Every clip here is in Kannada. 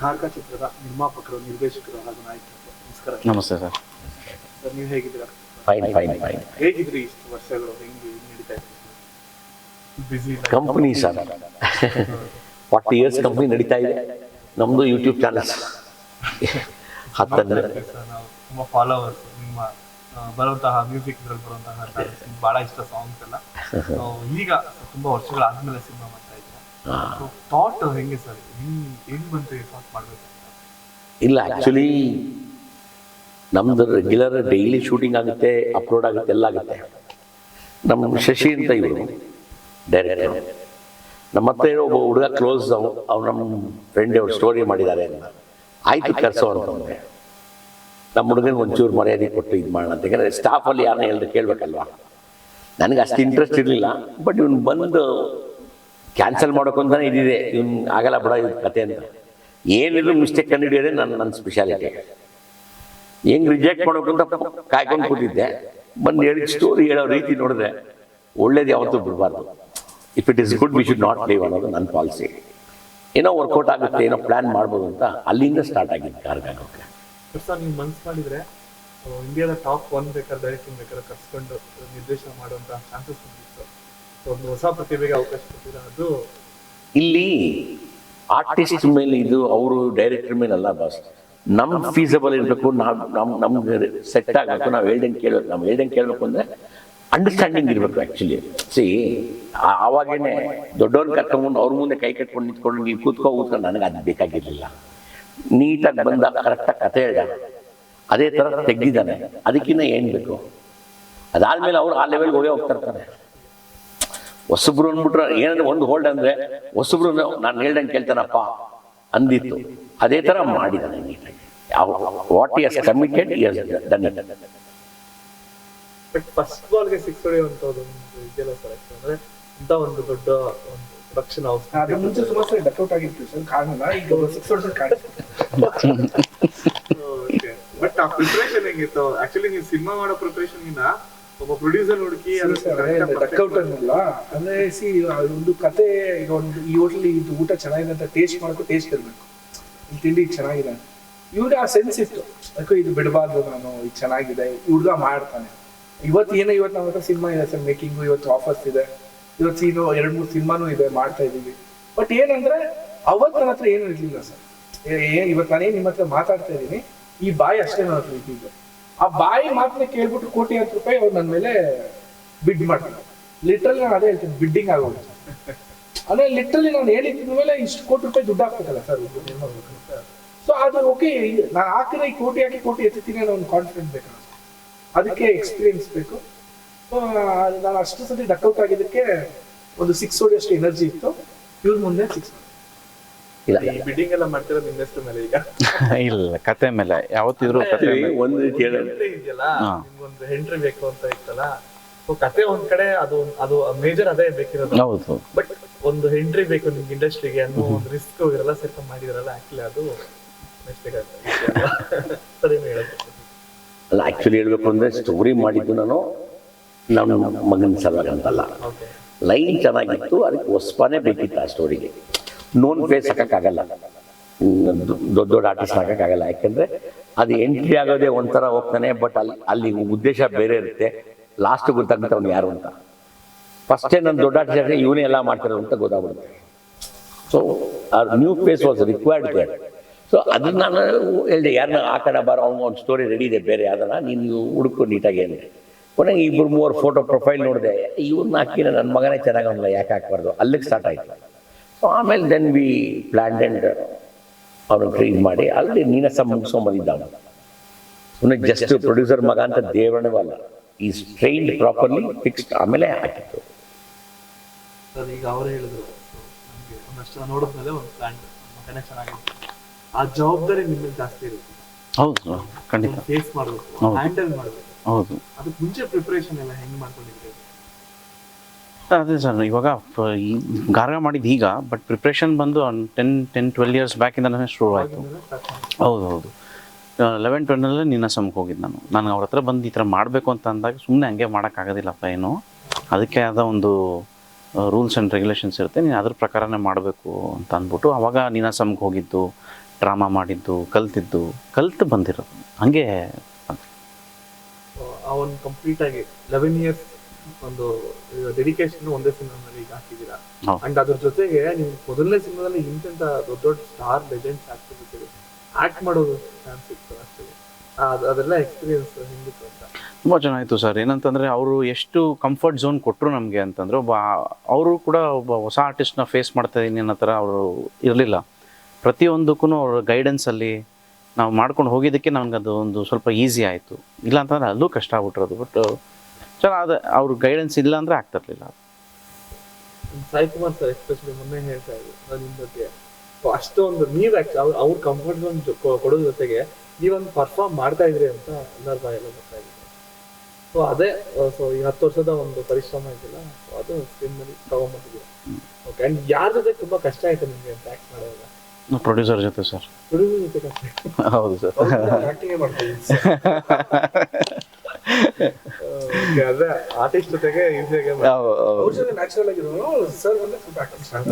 ಕಾರ್ಕ ಚಿತ್ರದ ನಿರ್ಮಾಪಕರು, ನಿರ್ದೇಶಕರು ಹಾಗೂ ನಾಯಕರು. ನಮಸ್ಕಾರ. ನಮಸ್ತೆ ಸರ್. ಸರ್, ನೀವು ಹೇಗಿದ್ದೀರಾ? Fine fine fine. ಹೇಗಿದ್ರಿ ಇಷ್ಟು ವರ್ಷಗಳು? ಹೆಂಗೆ ನಡೀತಾ ಇದೆ? ಬಿಸಿ ಕಂಪ್ನಿ ಸರ್, 40 ಇಯರ್ಸ್ ಕಂಪ್ನಿ ನಡೀತಾ ಇದೆ. ನಮ್ಮದು ಯೂಟ್ಯೂಬ್ ಚಾನಲ್ಸ್ 10 ನಾವು ತುಂಬ ಫಾಲೋವರ್ಸ್. ನಿಮ್ಮ ಬರುವಂತಹ ಮ್ಯೂಸಿಕ್ ಇದ್ರಲ್ಲಿ ಬರುವಂತಹ ಬಹಳ ಇಷ್ಟ ಸಾಂಗ್ಸ್ ಎಲ್ಲ. ಈಗ ತುಂಬಾ ವರ್ಷಗಳಾದ್ಮೇಲೆ ಸಿನಿಮಾ ಮಾಡ್ತಾ ಇದ್ದೀರಾ. ಥಾಟ್ ಹೆಂಗೆ ಸರ್? ಹೆಂಗ್ ಬಂತು ಥಾಟ್ ಮಾಡ್ಬೇಕು? ಇಲ್ಲ, ಆ್ಯಕ್ಚುಲಿ ನಮ್ಮದು ರೆಗ್ಯುಲರ್ ಡೈಲಿ ಶೂಟಿಂಗ್ ಆಗುತ್ತೆ, ಅಪ್ಲೋಡ್ ಆಗುತ್ತೆ, ಎಲ್ಲ ಆಗುತ್ತೆ. ನಮ್ಮ ಶಶಿ ಅಂತ ಇವರು ಡೈರೆಕ್ಟರ್, ನಮ್ಮ ಹತ್ರ ಇರೋ ಒಬ್ಬ ಹುಡುಗ ಕ್ಲೋಸ್, ಅವ್ರು ನಮ್ಮ ಫ್ರೆಂಡ್ ಅವ್ರು ಸ್ಟೋರಿ ಮಾಡಿದ್ದಾರೆ ಅಂತ. ಆಯ್ತು ಕರ್ಸೋ ಅಂತಂದರೆ ನಮ್ಮ ಹುಡುಗನಿಗೆ ಒಂಚೂರು ಮರ್ಯಾದೆ ಕೊಟ್ಟು ಇದು ಮಾಡೋಣ ಅಂತ. ಯಾಕಂದರೆ ಸ್ಟಾಫಲ್ಲಿ ಯಾರನ್ನ ಹೇಳಿದ್ರೆ ಕೇಳಬೇಕಲ್ವ. ನನಗೆ ಅಷ್ಟು ಇಂಟ್ರೆಸ್ಟ್ ಇರಲಿಲ್ಲ. ಬಟ್ ಇವ್ನು ಬಂದು ಕ್ಯಾನ್ಸಲ್ ಮಾಡೋಕ್ಕಂತಾನೆ ಇದಿದೆ, ಇವ್ನು ಆಗಲ್ಲ ಬಿಡ ಇದು ಕತೆ ಅಂತ. ಏನಿದ್ರು ಮಿಸ್ಟೇಕ್ ಕಂಡುಹಿಡಿಯೋದೇ ನನ್ನ ಸ್ಪೆಷಾಲಿಟಿ. ಹೆಂಗೆ ರಿಜೆಕ್ಟ್ ಮಾಡೋಕ್ಕಂತ ಕಾಯ್ಕೊಂಡು ಕೂತಿದ್ದೆ. ಬಂದು ಹೇಳಿದ ಸ್ಟೋರಿ ಹೇಳೋ ರೀತಿ ನೋಡಿದ್ರೆ ಒಳ್ಳೇದು ಯಾವತ್ತೂ ಬಿಡಬಾರ್ದು. If it is good we should not leave ಅನ್ನೋದು ನನ್ನ ಪಾಲಿಸಿ. ಏನೋ ವರ್ಕೌಟ್ ಆಗುತ್ತೆ, ಏನೋ ಪ್ಲ್ಯಾನ್ ಮಾಡ್ಬೋದು ಅಂತ ಅಲ್ಲಿಂದ ಸ್ಟಾರ್ಟ್ ಆಗಿದ್ದು ಕಾರ್ಗಾಗೋಕ್ಕೆ. ಸರ್, ನೀವು ಮನ್ಸು ಮಾಡಿದರೆ ಇಂಡಿಯಾದ ಟಾಪ್ 1 ಬೇಕಾದ್ರೆ ಡೈರೆಕ್ಟಿಂಗ್ ಬೇಕಾದ್ರೆ ಕರ್ಸ್ಕೊಂಡು ನಿರ್ದೇಶನ ಮಾಡುವಂಥ ಚಾನ್ಸಸ್ ಬಂದಿತ್ತು. ಒಂದು ಹೊಸ ಪ್ರತಿಭೆಗೆ ಅವಕಾಶ ಕೊಟ್ಟಿರೋ ಅದು ಇಲ್ಲಿ ಆರ್ಟಿಸ್ಟ್ ಮೇಲೆ ಇದು ಅವರು ಡೈರೆಕ್ಟರ್ ಮೇಲಲ್ಲ ಬಾಸ್. ನಮ್ಗೆ ಫೀಸಬಲ್ ಇರಬೇಕು, ನಮ್ಗೆ ಸೆಟ್ ಆಗಬೇಕು, ನಾವು ಹೇಳ್ದಂಗೆ ಕೇಳಬೇಕು. ನಾವು ಹೇಳ್ದಂಗೆ ಕೇಳಬೇಕು ಅಂದರೆ ಅಂಡರ್ಸ್ಟ್ಯಾಂಡಿಂಗ್ ಇರಬೇಕು. ಆ್ಯಕ್ಚುಲಿ ಆವಾಗೇನೆ ದೊಡ್ಡವ್ರನ್ನ ಕರ್ಕೊಂಡ್ಬಂದು ಅವ್ರ ಮುಂದೆ ಕೈ ಕಟ್ಕೊಂಡು ನಿಂತ್ಕೊಂಡು ನೀವು ಕೂತ್ಕೊಂಡು ನನಗೆ ಅದು ಬೇಕಾಗಿರಲಿಲ್ಲ. ನೀಟಾಗಿ ಬಂದ ಕರೆಕ್ಟಾಗಿ ಕತೆ ಹೇಳ್ದ, ಅದೇ ಥರ ತೆಗ್ದಿದ್ದಾನೆ. ಅದಕ್ಕಿಂತ ಏನು ಬೇಕು? ಅದಾದಮೇಲೆ ಅವ್ರು ಆ ಲೆವೆಲ್ಗೆ ಹೋಗ್ತಾ ಇರ್ತಾರೆ. ಹೊಸಬ್ರು ಅಂದ್ಬಿಟ್ರೆ ಏನಂದ್ರೆ ಒಂದು ಹೋಲ್ಡ್ ಅಂದರೆ ಹೊಸಬ್ರು ನಾನು ಹೇಳ್ದಂಗೆ ಕೇಳ್ತಾನಪ್ಪ ಅಂದಿತ್ತು. ಅದೇ ಥರ ಮಾಡಿದ್ದಾನೆ ನೀಟಾಗಿ. ವಾಟ್ ಹಿ ಹಸ್ committed he has done it. But first ಬಾಲ್ಗೆ 6 ಹೊಡೆಯುವಂಥದ್ದು ಇದೆಯಲ್ಲ ಸರ್, ಅಂದರೆ ಇಂಥ ಒಂದು ದೊಡ್ಡ ಒಂದು ಪ್ರೊಡಕ್ಷನ್ ಹೌಸ್. ಅದು ಮುಂಚೆ ಸುಮಾರು ಸರಿ ಡಕ್ಔಟ್ ಆಗಿತ್ತು ಸರ್, ಕಾಣಲ್ಲ. ಈಗ 6 ಹೊಡೆದ್ರೆ ಕಾಣಿಸ್ತು. ಬಟ್ ಆ ಪ್ರಿಪರೇಷನ್ ಹೆಂಗಿತ್ತು? ಆಕ್ಚುಲಿ ನೀವು ಸಿನಿಮಾ ಮಾಡೋ ಪ್ರಿಪರೇಷನ್ಗಿಂತ ಒಬ್ಬ ಪ್ರೊಡ್ಯೂಸರ್ ಹುಡುಕಿ ಡಕ್ಔಟ್ ಅನ್ನಲ್ಲ ಅಂದ್ರೆ ಒಂದು ಕತೆ. ಈಗ ಒಂದು ಈ ಹೋಟ್ಲಿ ಇದು ಊಟ ಚೆನ್ನಾಗಿದೆ ಅಂತ ಟೇಸ್ಟ್ ಮಾಡೋಕ್ಕೂ ಟೇಸ್ಟ್ ಇರಬೇಕು. ಈ ತಿಂಡಿ ಚೆನ್ನಾಗಿದೆ, ಇವ್ರಿಗೆ ಆ ಸೆನ್ಸ್ ಇತ್ತು. ಅದಕ್ಕೂ ಇದು ಬಿಡಬಾರ್ದು, ನಾನು ಇದು ಚೆನ್ನಾಗಿದೆ, ಈ ಹುಡುಗ ಮಾಡ್ತಾನೆ. ಇವತ್ತು ನಮ್ಮ ಹತ್ರ ಸಿನಿಮಾ ಇದೆ ಸರ್, ಮೇಕಿಂಗು, ಇವತ್ತು ಆಫರ್ಸ್ ಇದೆ, ಇವತ್ತು 2-3 ಸಿನಿಮಾನೂ ಇದೆ, ಮಾಡ್ತಾ ಇದ್ದೀವಿ. ಬಟ್ ಏನಂದ್ರೆ ಅವತ್ತು ನನ್ನ ಹತ್ರ ಏನೂ ಇರಲಿಲ್ಲ ಸರ್. ಇವತ್ತು ನಾನೇನು ನಿಮ್ಮ ಹತ್ರ ಮಾತಾಡ್ತಾ ಇದ್ದೀನಿ, ಈ ಬಾಯಿ ಅಷ್ಟೇ ನನ್ನ ಹತ್ರ ಇದ್ದಿದ್ದು. ಆ ಬಾಯಿ ಮಾತನ್ನ ಕೇಳ್ಬಿಟ್ಟು ₹1,00,00,000 ಅವ್ರು ನನ್ನ ಮೇಲೆ ಬಿಡ್ ಮಾಡ್ತಾರೆ. ಲಿಟ್ರಲಿ ನಾನು ಅದೇ ಹೇಳ್ತೀನಿ, ಬಿಡ್ಡಿಂಗ್ ಆಗೋದು. ಅಂದ್ರೆ ಲಿಟ್ರಲಿ ನಾನು ಹೇಳಿದ ಮೇಲೆ ಇಷ್ಟು ₹1,00,00,000 ದುಡ್ಡು ಹಾಕ್ಬೇಕಲ್ಲ ಸರ್ ನಿರ್ಮಾಪಕರು. ಸೊ ಅದು ಓಕೆ, ನಾನು ಹಾಕಿದ್ರೆ ಈ ಕೋಟಿ ಹಾಕಿ ಕೋಟಿ ಎತ್ತೀನಿ ಅನ್ನೋ ಒಂದು ಕಾನ್ಫಿಡೆನ್ಸ್ ಬೇಕಲ್ಲ, ಅದಕ್ಕೆ ಎಕ್ಸ್ಪೀರಿಯನ್ಸ್ ಬೇಕು. ನಾನು ಅಷ್ಟು ಸತಿ ಡಕ್ಔಟ್ ಆಗಿದ್ದಕ್ಕೆ ಒಂದು 6 ಹೊಡೆಯಷ್ಟು ಎನರ್ಜಿ ಇತ್ತು. ಇವ್ರ ಮುಂದೆ 6 ಬಿಡ್ಡಿಂಗ್ ಎಲ್ಲ ಮಾಡ್ತಿರೋದು ನಿಮ್ಮ ಹೆಸರು ಮೇಲೆ ಈಗ? ಇಲ್ಲ, ಕತೆ ಮೇಲೆ ಯಾವತ್ತಿದ್ರು ಕತೆ ಒಂದು ರೀತಿ ಇದೆಯಲ್ಲ, ನಿಮ್ಗೊಂದು ಎಂಟ್ರಿ ಬೇಕು ಅಂತ ಇತ್ತಲ್ಲ. ಸೊ ಕತೆ ಒಂದ್ ಕಡೆ ಅದು ಮೇಜರ್ ಅದೇ ಬೇಕಿರೋದು. ಹೌದು. ಬಟ್ ಒಂದು ಎಂಟ್ರಿ ಬೇಕು ನಿಮ್ಗೆ ಇಂಡಸ್ಟ್ರಿಗೆ ಅನ್ನೋ ಒಂದು ರಿಸ್ಕ್ ಇವರೆಲ್ಲ ಸೇರ್ಕೊಂಡು ಮಾಡಿದಾರಲ್ಲ, ಆಕ್ಚುಲಿ ಅದು ನೆಕ್ಸ್ಟ್ ಸರಿ ಹೇಳೋದು. ಅಲ್ಲ, ಆ್ಯಕ್ಚುಲಿ ಹೇಳ್ಬೇಕು ಅಂದರೆ ಸ್ಟೋರಿ ಮಾಡಿದ್ದು ನಾನು ನಮ್ಮ ಮಗನ ಸಲುವಾಗಿ ಅಂತಲ್ಲ. ಲೈನ್ ಚೆನ್ನಾಗಿತ್ತು, ಅದಕ್ಕೆ ಹೊಸಪಾನೇ ಬೇಕಿತ್ತು ಆ ಸ್ಟೋರಿಗೆ. ನೋನ್ ಫೇಸ್ ಹಾಕೋಕ್ಕಾಗಲ್ಲ, ದೊಡ್ಡ ಆರ್ಟಿಸ್ಟ್ ಹಾಕೋಕ್ಕಾಗಲ್ಲ. ಯಾಕೆಂದರೆ ಅದು ಎಂಟ್ರಿ ಆಗೋದೇ ಒಂಥರ ಹೋಗ್ತಾನೆ. ಬಟ್ ಅಲ್ಲಿ ಉದ್ದೇಶ ಬೇರೆ ಇರುತ್ತೆ. ಲಾಸ್ಟ್ ಗೊತ್ತಾಗುತ್ತೆ ಅವ್ನು ಯಾರು ಅಂತ. ಫಸ್ಟೇ ನನ್ನ ದೊಡ್ಡ ಆರ್ಟಿಸ್ಟ್ ಇವನೇ ಎಲ್ಲ ಮಾಡ್ತಾರೆ ಅಂತ ಗೊತ್ತಾಗ್ಬಿಡುತ್ತೆ. ಸೊ ಆ new face was required there. So ಅದನ್ನ ನಾನು ಹೇಳಿದೆ, ಯಾರನ್ನ ಆ ಕಡೆ ಬಾರೋ, ಅವ್ನು ಒಂದು ಸ್ಟೋರಿ ರೆಡಿ ಇದೆ ಬೇರೆ ಯಾವ್ದನ್ನ ನೀನು ಹುಡುಕು ನೀಟಾಗಿ ಅಂದರೆ. ಕೊನೆಗೆ 2-3 ಫೋಟೋ ಪ್ರೊಫೈಲ್ ನೋಡಿದೆ, ಇವ್ರನ್ನ ಹಾಕಿನ ನನ್ನ ಮಗನೇ ಚೆನ್ನಾಗಲ್ಲ, ಯಾಕೆ ಹಾಕ್ಬಾರ್ದು, ಅಲ್ಲಿಗೆ ಸ್ಟಾರ್ಟ್ ಆಯಿತು. ಸೊ ಆಮೇಲೆ ದೆನ್ ವಿ ಪ್ಲ್ಯಾನ್ ಆ್ಯಂಡ್ ಅವ್ರನ್ನ ಟ್ರೀಟ್ ಮಾಡಿ ಆಲ್ರೆಡಿ ನೀನಸ ಮುಗಿಸ್ಕೊಂಬಂದಿದ್ದ ಅವನು. ಅವನು ಜಸ್ಟ್ ಪ್ರೊಡ್ಯೂಸರ್ ಮಗ ಅಂತ ದೇವರಣವೂ ಅಲ್ಲ, ಈಸ್ ಟ್ರೈನ್ಡ್ ಪ್ರಾಪರ್ಲಿ, ಫಿಕ್ಸ್ಡ್. ಆಮೇಲೆ ಹಾಕಿತ್ತು. ಈಗ ಅವರೇ ಹೇಳಿದ್ರು, ನಮಗೆ ಒಂದಷ್ಟು ನೋಡಿದ್ಮೇಲೆ ಒಂದು ಪ್ಲಾನ್ ಮಗನೇ ಚೆನ್ನಾಗಿತ್ತು, ಆ ಜವಾಬ್ದಾರಿ ನಿಮ್ಮ ಜಾಸ್ತಿ ಇರುತ್ತೆ. ಹೌದು, ಖಂಡಿತ ಫೇಸ್ ಮಾಡಬೇಕು, ಹ್ಯಾಂಡಲ್ ಮಾಡಬೇಕು. ಹೌದು. ಅದಕ್ಕೆ ಮುಂಚೆ ಪ್ರಿಪರೇಷನ್ ಎಲ್ಲ ಹೆಂಗೆ ಮಾಡ್ಕೊಂಡಿದ್ದೀರಿ? ಅದೇ ಸರ್, ಇವಾಗ ಗಾರ್ಗ ಮಾಡಿದ್ದು ಈಗ, ಬಟ್ ಪ್ರಿಪ್ರೇಷನ್ ಬಂದು 10-12 ಇಯರ್ಸ್ ಬ್ಯಾಕಿಂದನೇ ಶುರು ಆಯಿತು. ಹೌದು. 11-12 ನೀನಾಸಮ್ಗೆ ಹೋಗಿದ್ದು ನಾನು ಅವ್ರ ಹತ್ರ ಬಂದು ಈ ಥರ ಮಾಡಬೇಕು ಅಂತ ಅಂದಾಗ ಸುಮ್ಮನೆ ಹಂಗೆ ಮಾಡೋಕ್ಕಾಗೋದಿಲ್ಲಪ್ಪ ಏನು, ಅದಕ್ಕೆ ಆದ ಒಂದು ರೂಲ್ಸ್ ಆ್ಯಂಡ್ ರೆಗ್ಯುಲೇಷನ್ಸ್ ಇರುತ್ತೆ, ನೀನು ಅದ್ರ ಪ್ರಕಾರನೇ ಮಾಡಬೇಕು ಅಂತ ಅಂದ್ಬಿಟ್ಟು ಅವಾಗ ನೀನಾಸಮ್ಗೆ ಹೋಗಿದ್ದು. ಡ್ರಾಮಾ ಮಾಡಿದ್ದು ಕಲ್ತು ಬಂದಿರೋದು ಹಂಗೆ. ಆ ಒಂದು ಕಂಪ್ಲೀಟ್ ಆಗಿ 11 years ಒಂದು ಡೆಡಿಕೇಶನ್ ಒಂದೇ ಸಿನಿಮಾದಲ್ಲಿ ಈಗ ಹಾಕಿದ್ದೀರಾ. ಹೌದು. ಅಂಡ್ ಅದ್ರ ಜೊತೆಗೆ ನೀವು ಮೊದಲನೇ ಸಿನಿಮಾದಲ್ಲಿ ಇಂತೆಂತ ದೊಡ್ಡ ದೊಡ್ಡ ಸ್ಟಾರ್ ಲೆಜೆಂಡ್ಸ್ ಆಕ್ಟರ್ ಜೊತೆಗೆ ಆಕ್ಟ್ ಮಾಡೋದು ಚಾನ್ಸ್ ಸಿಕ್ತು ಅಷ್ಟೇ. ಅದೆಲ್ಲ ಎಕ್ಸ್ಪೀರಿಯನ್ಸ್ ಹೆಂಗಿತ್ತು ಅಂತ? ತುಂಬ ಚೆನ್ನಾಗಿತ್ತು ಸರ್. ಏನಂತಂದರೆ ಅವರು ಎಷ್ಟು ಕಂಫರ್ಟ್ ಝೋನ್ ಕೊಟ್ಟರು ನಮಗೆ ಅಂತಂದರೆ, ಅವರು ಕೂಡ ಒಬ್ಬ ಹೊಸ ಆರ್ಟಿಸ್ಟ್ನ ಫೇಸ್ ಮಾಡ್ತಾ ಇದ್ದೀನಿ ಅನ್ನೋ ಥರ ಅವರು ಇರಲಿಲ್ಲ. ಪ್ರತಿಯೊಂದಕ್ಕೂ ಅವ್ರ ಗೈಡೆನ್ಸಲ್ಲಿ ನಾವು ಮಾಡ್ಕೊಂಡು ಹೋಗಿದ್ದಕ್ಕೆ ನಮ್ಗೆ ಅದು ಒಂದು ಸ್ವಲ್ಪ ಈಸಿ ಆಯಿತು. ಇಲ್ಲ ಅಂತಂದರೆ ಅಲ್ಲೂ ಕಷ್ಟ ಆಗ್ಬಿಟ್ಟಿರೋದು. ಬಟ್ ಚೆನ್ನಾದ ಅವ್ರ ಗೈಡೆನ್ಸ್ ಇಲ್ಲ ಅಂದರೆ ಆಗ್ತಿರ್ಲಿಲ್ಲ. ಸಾಯಿ ಕುಮಾರ್ ಸರ್ ಎಸ್ಪೆಷಲಿ ಮೊನ್ನೆ ಹೇಳ್ತಾ ಇದ್ರು ನಿಮ್ಮ ಬಗ್ಗೆ ಅಷ್ಟೊಂದು ನೀವು ಅವ್ರ ಕಂಫರ್ಟ್ ಝೋನ್ ಕೊಡೋದ್ರ ಜೊತೆಗೆ ನೀವೊಂದು ಪರ್ಫಾರ್ಮ್ ಮಾಡ್ತಾ ಇದ್ರಿ ಅಂತ ಎಲ್ಲರ ಬಾಯೆಲ್ಲ ಬರ್ತಾ ಇದ್ರು. ಸೊ ಅದೇ ಈ 10 ವರ್ಷದ ಒಂದು ಪರಿಶ್ರಮ ಇದೆಯಲ್ಲ, ಅದು ಸ್ಕ್ರೀನ್ನಲ್ಲಿ ತಗೊಂಡ್ಬಂದಿದ್ದೀರಾ. ಓಕೆ. ಅಂಡ್ ಯಾರ ಜೊತೆ ತುಂಬಾ ಕಷ್ಟ ಆಯ್ತು ನಿಮಗೆ ಅಂತ ಆಕ್ಟ್ ಮಾಡುವಾಗ? ಪ್ರೊಡ್ಯೂಸರ್ ಜೊತೆ ಸರ್. ಪ್ರೊಡ್ಯೂಸರ್ ಜೊತೆ ಕಷ್ಟ ಆಯ್ತು? ಹೌದು ಸರ್. ಆಕ್ಟಿಂಗ್ ಮಾಡ್ತೀವಿ. ಅದೇ ಆರ್ಟಿಸ್ಟ್ ಜೊತೆಗೆ ಈಸಿಯಾಗಿ ಅವ್ರ ಜೊತೆ ನ್ಯಾಚುರಲ್ ಆಗಿರೋ ಸರ್ ಬಂದ್ರೆ ಸ್ವಲ್ಪ acting start.